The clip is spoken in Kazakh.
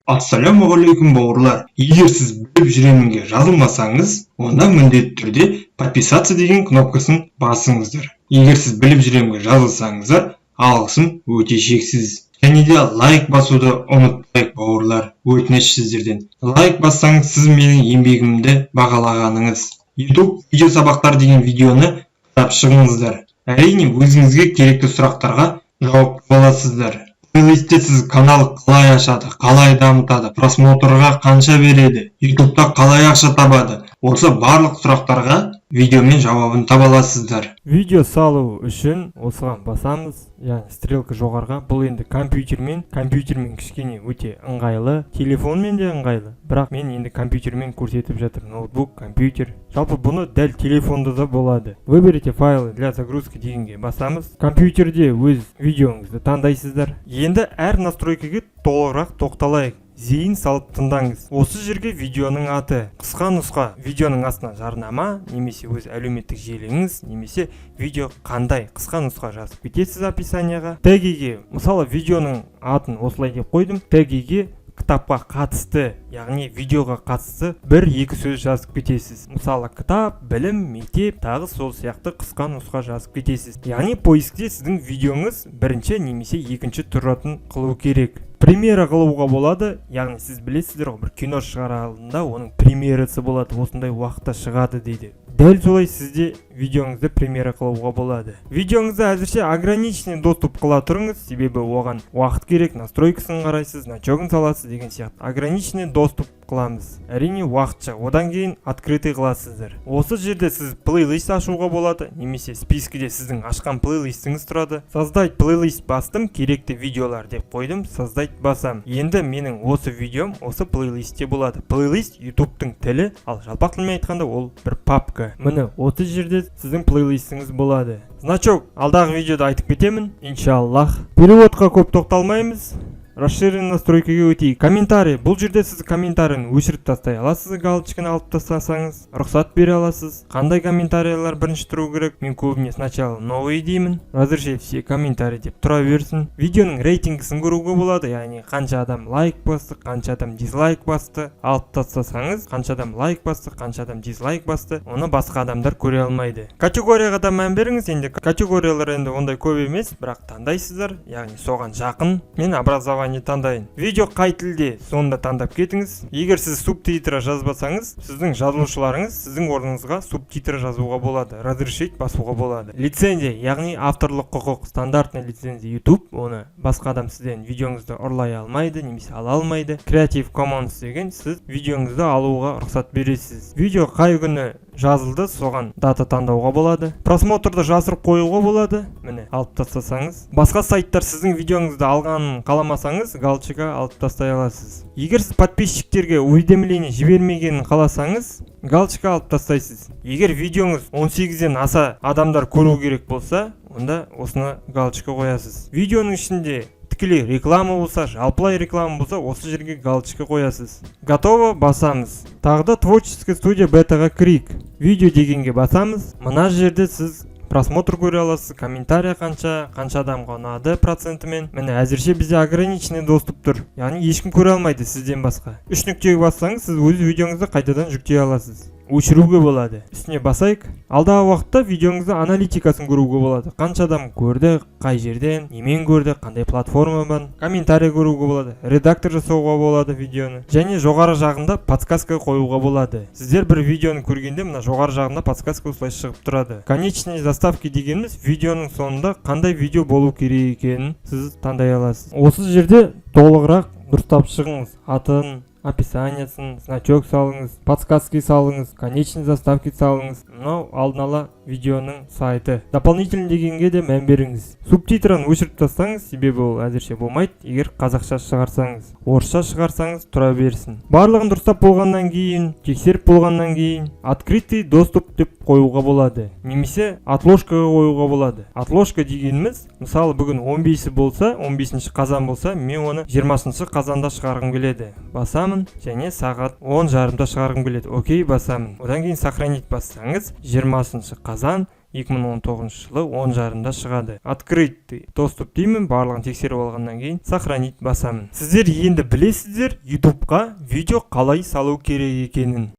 Ассалаумағалейкум бауырлар. Егер сіз біліп жүремінге жазылмасаңыз, онда міндетті түрде подписаться деген кнопкасын басыңыздар. Егер сіз біліп жүремінге жазылсаңыздар, алғысым өте шексіз. Және де лайк басуды ұмытпайық бауырлар, өтініш сіздерден. Лайк бассаңыз сіз менің еңбегімді бағалағаныңыз. YouTube видео сабақтар деген видеоны қарап шығыңыздар. Әрине өзіңізге керекті сұрақтарға жауап аласыздар. Плейлистте сіз канал қалай ашады, қалай дамытады, просмотрға қанша береді, ютубта қалай ақша табады. Осы барлық сұрақтарға видеомен жауабын таба аласыздар. Видео салу үшін осыған басамыз, яғни стрелка жоғарға. Бұл енді компьютермен кішкене өте ыңғайлы, телефонмен де ыңғайлы. Бірақ мен енді компьютермен көрсетіп жатыр. Ноутбук, компьютер. Жалпы бұны дәл телефонда да болады. Выберите файлы для загрузки дегенге басамыз. Компьютерде өз видеоңызды таңдайсыздар. Енді әр настройкаға толығырақ тоқталайық. Зейін салып тыңдаңыз. Осы жерге видеоның аты, қысқа нұсқа, видеоның астына жарнама, немесе өз әлеуметтік желіңіз, немесе видео қандай қысқа нұсқа жазып кетесіз описанияға. Тегіге, мысалы видеоның атын осылай деп қойдым. Тегіге кітапқа қатысты, яғни видеоға қатысты 1-2 сөз жазып кетесіз. Мысалы кітап, білім, мектеп, тағы сол сияқты қысқа нұсқа жазып кетесіз. Яғни поискте сіздің видеоңыз бірінші немесе екінші тұратын қылу керек. Премьера қылуға болады, яғни сіз білесіздер ғой, бір кино шығарар алдында оның премьерасы болады, осындай уақытта шығады дейді. Дәл солай сізде видеоңызды премьера қылуға болады. Видеоңызды әзірше ограниченный доступ қыла тұрыңыз, себебі оған уақыт керек, настройкасын қарайсыз, значогын саласыз деген сияқты. Ограниченный доступ қыламыз. Әрине уақытша, одан кейін открытый қыласыздар. Осы жерде сіз плейлист ашуға болады, немесе спискіде сіздің ашқан плейлистіңіз тұрады. Создать плейлист бастым, керекті видеолар деп қойдым, создать басам. Енді менің осы видеом осы плейлистте болады. Плейлист YouTube'тың тілі, ал жалпақ тілмен айтқанда ол бір папка. Міне осы жерде сіздің плейлистіңіз болады. Значок алдағы видеода айтып кетемін, иншаллах. Переводқа көп тоқталмаймыз. Расширенный настройкаға өтейік. Комментарий. Бұл жерде сіз комментарийін өшіріп тастай аласыз, галочканы алып тастасаңыз, рұқсат бере аласыз. Қандай комментарийлер бірінші тұру керек? Мен көбіне сначала новый деймін. Разреши все комментарий деп тұра берсін. Видеоның рейтингісін көруге болады, яғни қанша адам лайк басты, қанша адам дизлайк басты. Алып тастасаңыз, қанша адам лайк басты, қанша адам дизлайк басты, оны басқа адамдар көре алмайды. Категорияға да мән беріңіз. Енді категориялар енді ондай көп емес, бірақ таңдайсыздар, яғни соған жақын. Мен образование таңдайын. Видео қай тілде, сонда таңдап кетіңіз. Егер сіз субтитрі жазбасаңыз, сіздің жазылушыларыңыз сіздің орныңызға субтитрі жазуға болады, разрешить басуға болады. Лицензия, яғни авторлық құқық, стандартный лицензия YouTube, оны басқа адам сізден видеоңызды ұрлай алмайды, немесе ала алмайды. Creative Commons деген сіз видеоңызды алуға рұқсат бересіз. Видео қай күні жазылды, соған дата таңдауға болады. Просмотрды жасырып қоюға болады. Міне, алып тастасаңыз. Басқа сайттар сіздің видеоңызды алғанын қаламасаңыз, галочка алып тастай аласыз. Егер сіз подписчиктерге уведомление жібермегенін қаласаңыз, галочка алып тастайсыз. Егер видеоңыз 18-ден аса адамдар көру керек болса, онда осыны галочка қоясыз. Видеоның ішінде тікелей реклама болса, жалпылай реклама болса, осы жерге галочка қоясыз. Готово, басамыз. Тағда творческая студия бетаға кірейік. Видео дегенге басамыз. Мына жерде сіз просмотр көре аласыз, комментария қанша адамға ұнады процентімен. Міне әзірше бізде ограниченный доступ тұр. Яғни ешкім көре алмайды сізден басқа. 3 нүктеге бассаңыз, сіз өз видеоңызды қайтадан жүктей аласыз. Өшіруге болады. Үстіне басайық. Алдағы уақытта видеоңызды аналитикасын көруге болады. Қанша адам көрді, қай жерден, немен көрді, қандай платформадан, комментарий көруге болады, редактор жасауға болады видеоны. Және жоғары жағында подсказка қоюға болады. Сіздер бір видеоны көргенде, мына жоғары жағында подсказка осылай шығып тұрады. Конечный заставки дегеніміз видеоның соңында қандай видео болу керек екенін сіз таңдай аласыз. Осы жерде толығырақ дұрыстап шығыңыз. Атын, описаниясын, значок салыңыз, подсказки салыңыз, конечный заставки салыңыз. Мынау алдын ала видеоның сайты. Дополнительный дегенге де мән беріңіз. Субтитрын өшіріп тастаңыз, себебі ол әзірше болмайды. Егер қазақша шығарсаңыз, орысша шығарсаңыз тұра берсін. Барлығын дұрыстап болғаннан кейін, тексеріп болғаннан кейін, открытый доступ деп қоюға болады. Немесе отложкаға қоюға болады. Отложка дегеніміз, мысалы бүгін 15-і болса, 15-ші қазан болса, мен оны 20-ші қазанда шығарғым келеді. Басамын, және сағат 10:30-да шығарғым келеді. Окей, басамын. Одан кейін сохранить бассаңыз, 20-ші қазан 2019 жылы 10 жарымда шығады. Открытый доступ деймін, барлығын тексеріп алғаннан кейін сохранить басамын. Сіздер енді білесіздер YouTube'ға видео қалай салу керек екенін.